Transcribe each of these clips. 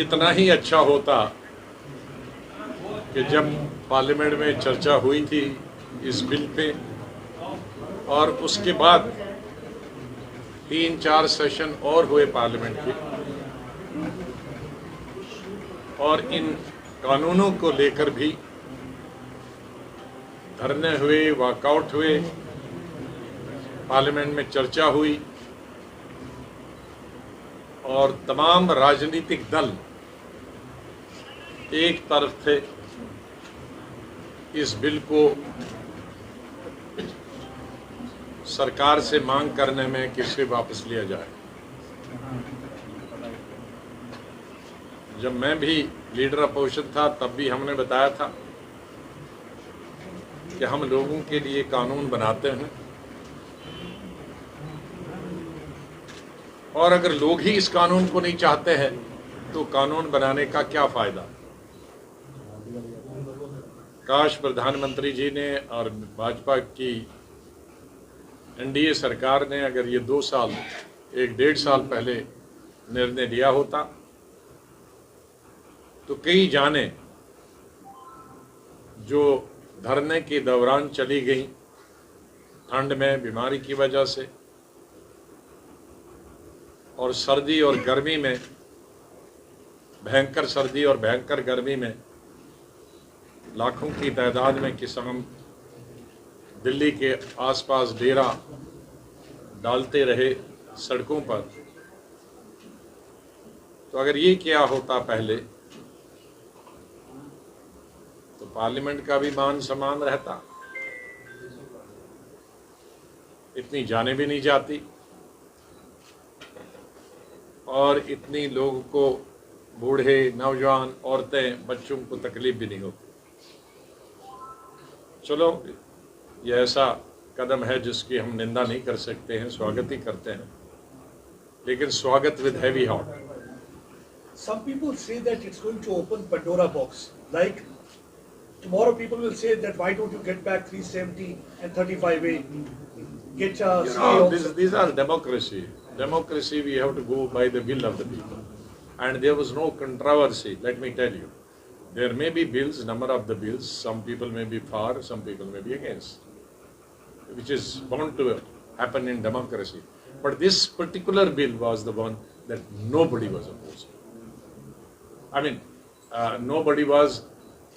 कितना ही अच्छा होता कि जब पार्लियामेंट में चर्चा हुई थी इस बिल पे और उसके बाद 3-4 सेशन और हुए पार्लियामेंट के और इन कानूनों को लेकर भी धरने हुए, वॉकआउट हुए, पार्लियामेंट में चर्चा हुई और तमाम राजनीतिक दल एक तरफ थे इस बिल को सरकार से मांग करने में कि इसे वापस लिया जाए। जब मैं भी लीडर अपोजिशन था तब भी हमने बताया था कि हम लोगों के लिए कानून बनाते हैं और अगर लोग ही इस कानून को नहीं चाहते हैं तो कानून बनाने का क्या फायदा। काश प्रधानमंत्री जी ने और भाजपा की एनडीए सरकार ने अगर ये 2 साल 1-1.5 साल पहले निर्णय लिया होता तो कई जानें जो धरने के दौरान चली गई ठंड में बीमारी की वजह से और सर्दी और गर्मी में, भयंकर सर्दी और भयंकर गर्मी में लाखों की तादाद में किसान दिल्ली के आसपास डेरा डालते रहे सड़कों पर। तो अगर ये क्या होता पहले तो पार्लियामेंट का भी मान सम्मान रहता, इतनी जाने भी नहीं जाती और इतनी लोगों को, बूढ़े, नौजवान, औरतें, बच्चों को तकलीफ भी नहीं होती। चलो, यह ऐसा कदम है जिसकी हम निंदा नहीं कर सकते हैं, स्वागत ही करते हैं, लेकिन स्वागत with heavy heart. Some people say that it's going to open Pandora box. Like tomorrow, people will say that why don't you get back 370 and 35A? Get these are democracy. Democracy, we have to go by the will of the people, and there was no controversy. Let me tell you, there may be bills, number of the bills. Some people may be for, some people may be against, which is bound to happen in democracy. But this particular bill was the one that nobody was opposed. I mean, nobody was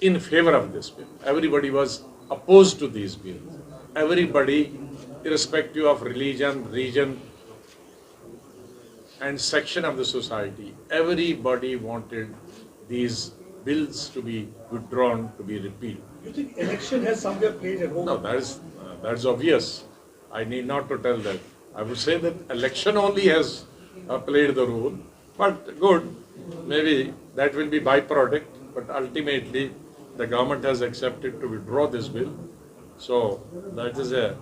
in favor of this bill. Everybody was opposed to these bills. Everybody, irrespective of religion, region, and section of the society, everybody wanted these bills to be withdrawn, to be repealed. You think election has somewhere played a role? No, that's obvious. I need not to tell that. I would say that election only has played the role, but good, maybe that will be byproduct, but ultimately the government has accepted to withdraw this bill. So that is a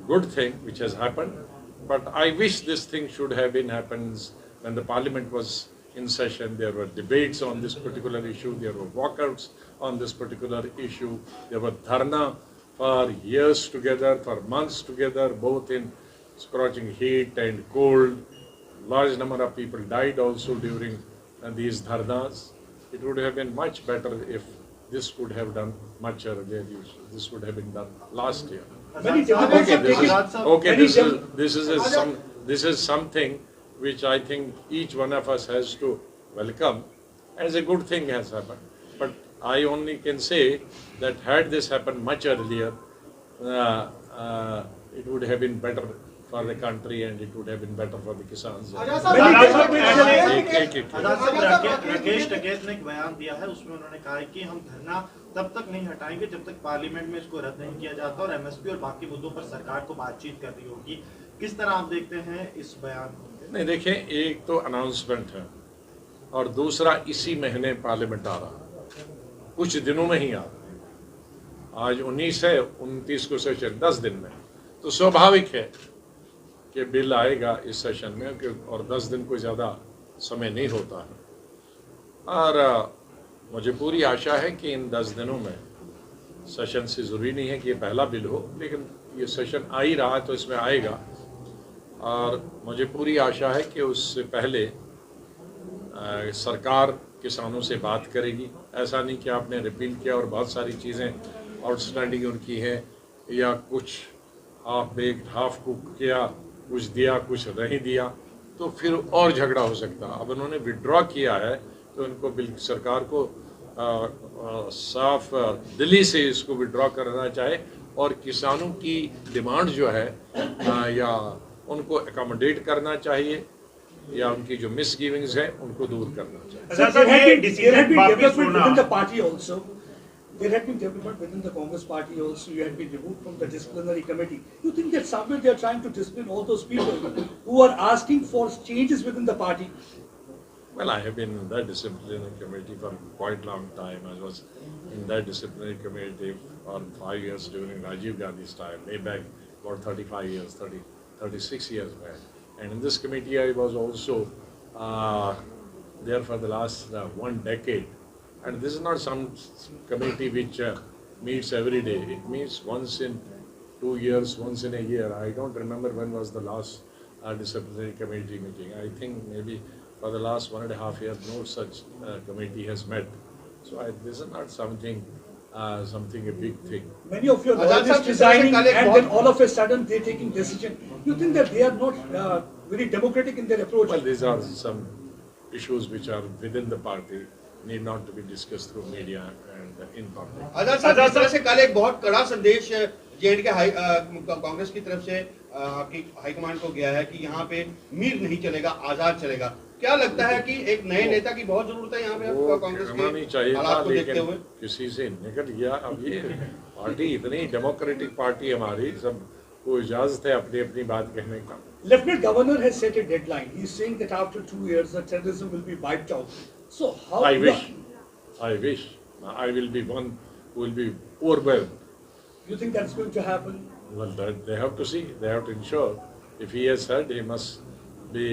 good thing which has happened. But I wish this thing should have been happened when the parliament was in session. There were debates on this particular issue. There were walkouts on this particular issue. There were dharna for years together, for months together, both in scorching heat and cold. Large number of people died also during these dharnas. It would have been much better if this could have done much earlier. This would have been done last year. Okay, this is something which I think each one of us has to welcome as a good thing has happened. But I only can say that had this happened much earlier, it would have been better for the country and it would have been better for the Kisans. Rakesh Tikait ने एक बयान दिया है, उसमें उन्होंने कहा है कि हम धरना तब तक नहीं हटाएंगे जब तक पार्लियामेंट में इसको रद्द नहीं किया जाता और एमएसपी और बाकी मुद्दों पर सरकार को बातचीत कर रही होगी। किस तरह आप देखते हैं इस बयान को? नहीं, देखिए, एक तो अनाउंसमेंट है और दूसरा इसी महीने पार्लियामेंट आ रहा, कुछ दिनों में ही आ रहा। आज 19 है, 29 को सेशन, 10 दिन में, तो स्वाभाविक है कि बिल आएगा इस सेशन में और 10 दिन कोई ज़्यादा समय नहीं होता है। और मुझे पूरी आशा है कि इन 10 दिनों में सेशन से ज़रूरी नहीं है कि ये पहला बिल हो, लेकिन ये सेशन आ ही रहा है तो इसमें आएगा और मुझे पूरी आशा है कि उससे पहले सरकार किसानों से बात करेगी। ऐसा नहीं कि आपने रिपील किया और बहुत सारी चीज़ें आउटस्टैंडिंग उनकी हैं, या कुछ हाफ बेक्ड हाफ कुक किया, कुछ दिया कुछ नहीं दिया, तो फिर और झगड़ा हो सकता। अब उन्होंने विड्रॉ किया है तो इनको सरकार को साफ दिली से इसको विड्रॉ करना चाहिए और किसानों की डिमांड जो है या उनको अकोमोडेट करना चाहिए, या उनकी जो मिसगिविंग्स हैं उनको दूर करना चाहिए। So there had been development within the party also. There had been development within the Congress party also. You had been removed from the disciplinary committee. You think that somewhere they are trying to discipline all those people who are asking for changes within the party? Well, I have been in that disciplinary committee for quite a long time. I was in that disciplinary committee for 5 years during Rajiv Gandhi's time, way back about 35 years, 36 years back. And in this committee, I was also there for the last 1 decade. And this is not some committee which meets every day. It meets once in 2 years, once in a year. I don't remember when was the last disciplinary committee meeting. I think maybe for the last 1.5 years, no such committee has met. So this is not something a big thing. Many of your loyalists resigning and then all of a sudden they're taking decision. You think that they are not very democratic in their approach? Well, these are some issues which are within the party, need not to be discussed through media and in public. आजाद साहब, इस तरह से कल एक बहुत कड़ा संदेश JNK Congress की तरफ से आपकी हाईकमान को गया है कि यहाँ पे मीर नहीं चलेगा, आजाद चलेगा। क्या लगता है कि एक नए नेता की बहुत जरूरत है यहाँ पे कांग्रेस के हालात को देखते हुए? किसी से निकल गया। अब ये पार्टी इतनी डेमोक्रेटिक पार्टी हमारी, सबको इजाजत है अपनी अपनी बात कहने का। Lieutenant Governor has set a deadline. He's saying that after 2 years, the terrorism will be wiped out. So how? I wish I will be one who will be overwhelmed. You think that's going to happen? Well, that they have to see. They have to ensure. If he has said, he must be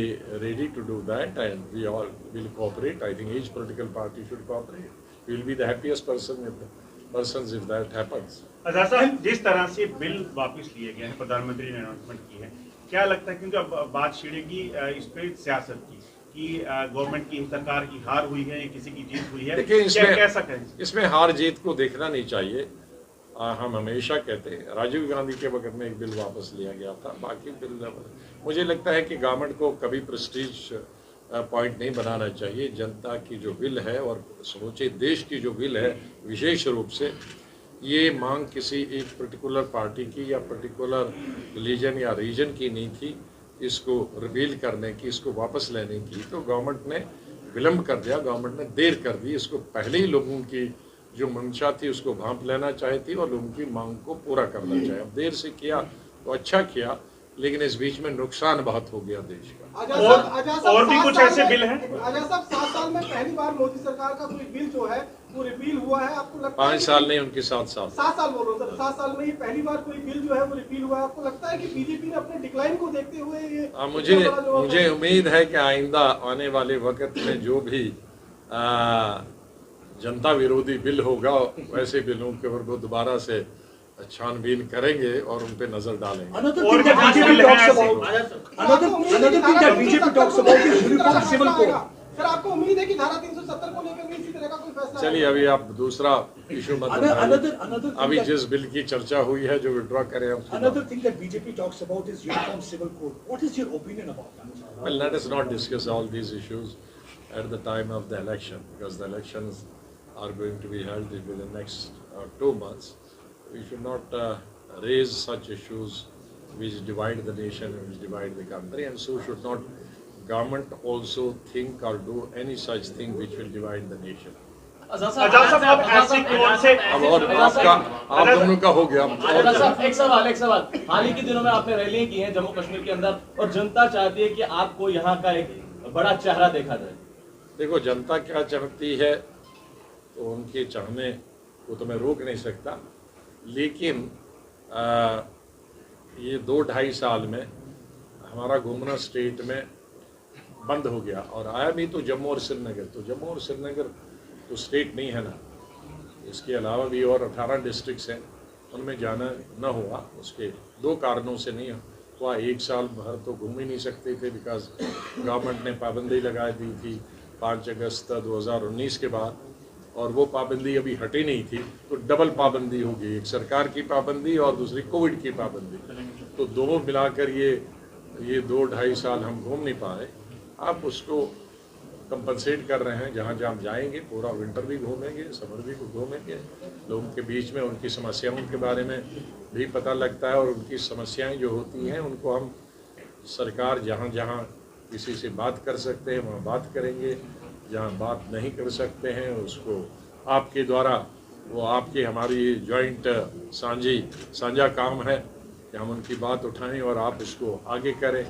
ready to do that, and we all will cooperate. I think each political party should cooperate. We will be the happiest persons if that happens. आजाद साहब, जिस तरह से bill वापस लिए गए हैं, प्रधानमंत्री ने अनाउंसमेंट की है, क्या लगता है क्योंकि अब बात छिड़ेगी इस पे सियासत की कि गवर्नमेंट की सरकार की हार हुई है या किसी की जीत हुई है? देखिए, कैसा कहें? इसमें हार जीत को देखना नहीं चाहिए। हम हमेशा कहते हैं, राजीव गांधी के वक्त में एक बिल वापस लिया गया था, बाकी बिल मुझे लगता है कि गवर्नमेंट को कभी प्रेस्टीज पॉइंट नहीं बनाना चाहिए। जनता की जो विल है और समूचे देश की जो विल है, विशेष रूप से ये मांग किसी एक पर्टिकुलर पार्टी की या पर्टिकुलर रिलीजन या रीजन की नहीं थी, इसको रिवील करने की, इसको वापस लेने की। तो गवर्नमेंट ने विलम्ब कर दिया, गवर्नमेंट ने देर कर दी। इसको पहले ही लोगों की जो मंशा थी उसको भांप लेना चाहती और लोगों की मांग को पूरा करना चाहिए। अब देर से किया तो अच्छा किया, लेकिन इस बीच में नुकसान बहुत हो गया देश का। और भी कुछ ऐसे बिल हैं? आजाद साहब, 7 साल में पहली बार मोदी सरकार का कोई बिल जो है वो रिपील हुआ है, आपको लगता है? 5 साल नहीं, उनके 7 साल। 7 साल बोल रहा हूँ सर, 7 साल में ये पहली बार कोई बिल जो है वो रिपील हुआ है। आपको लगता है कि बीजेपी ने अपने डिक्लाइन को देखते हुए ये मुझे उम्मीद है कि आइंदा आने वाले वक्त में जो भी जनता विरोधी बिल होगा, वैसे बिलों के ऊपर वो दोबारा से छानबीन करेंगे और उन पे नजर डालेंगे। Another thing that BJP talks about is uniform civil code. Sir, आपको उम्मीद है कि धारा 370 को लेकर भी इसी तरह का कोई फैसला? चलिए, अभी आप दूसरा इशू मत उठाइए। अभी जिस बिल की चर्चा हुई है जो विड्रॉ करें। Another thing that BJP talks about is uniform civil code. What is your opinion about that? Well, let us not discuss all these issues at the time of the election, because the elections are going to be held within the next 2 months. We should not raise such issues which divide the nation and which divide the country, and so should not government also think or do any such thing which will divide the nation. आजाद साहब, आप ऐसे कौन से अब और आप दोनों का हो गया। आजाद साहब, एक सवाल। हाल ही के दिनों में आपने रैलियां की हैं जम्मू कश्मीर के अंदर, और जनता चाहती है कि आपको यहाँ का एक बड़ा चेहरा देखा जाए। देखो, जनता क्या चाहती है तो उनके चाहने को तो मैं रोक नहीं सकता, लेकिन ये 2-2.5 साल में हमारा घूमना स्टेट में बंद हो गया, और आया भी तो जम्मू और श्रीनगर। तो जम्मू और श्रीनगर तो स्टेट नहीं है ना, इसके अलावा भी और 18 डिस्ट्रिक्ट्स हैं, उनमें जाना न हुआ। उसके 2 कारणों से नहीं हुआ। 1 साल भर तो घूम ही नहीं सकते थे, बिकॉज गवर्नमेंट ने पाबंदी लगा दी थी। 5 अगस्त 2019 के बाद, और वो पाबंदी अभी हटी नहीं थी, तो डबल पाबंदी होगी, एक सरकार की पाबंदी और दूसरी कोविड की पाबंदी। तो दोनों मिलाकर ये 2-2.5 साल हम घूम नहीं पाए। आप उसको कंपनसेट कर रहे हैं, जहाँ जहाँ जाएंगे पूरा विंटर भी घूमेंगे, समर भी घूमेंगे, लोगों के बीच में उनकी समस्याओं के बारे में भी पता लगता है, और उनकी समस्याएं जो होती हैं उनको हम सरकार जहाँ जहाँ किसी से बात कर सकते हैं वहाँ बात करेंगे, जहाँ बात नहीं कर सकते हैं उसको आपके द्वारा, वो आपकी हमारी जॉइंट साझा काम है कि हम उनकी बात उठाएं और आप इसको आगे करें।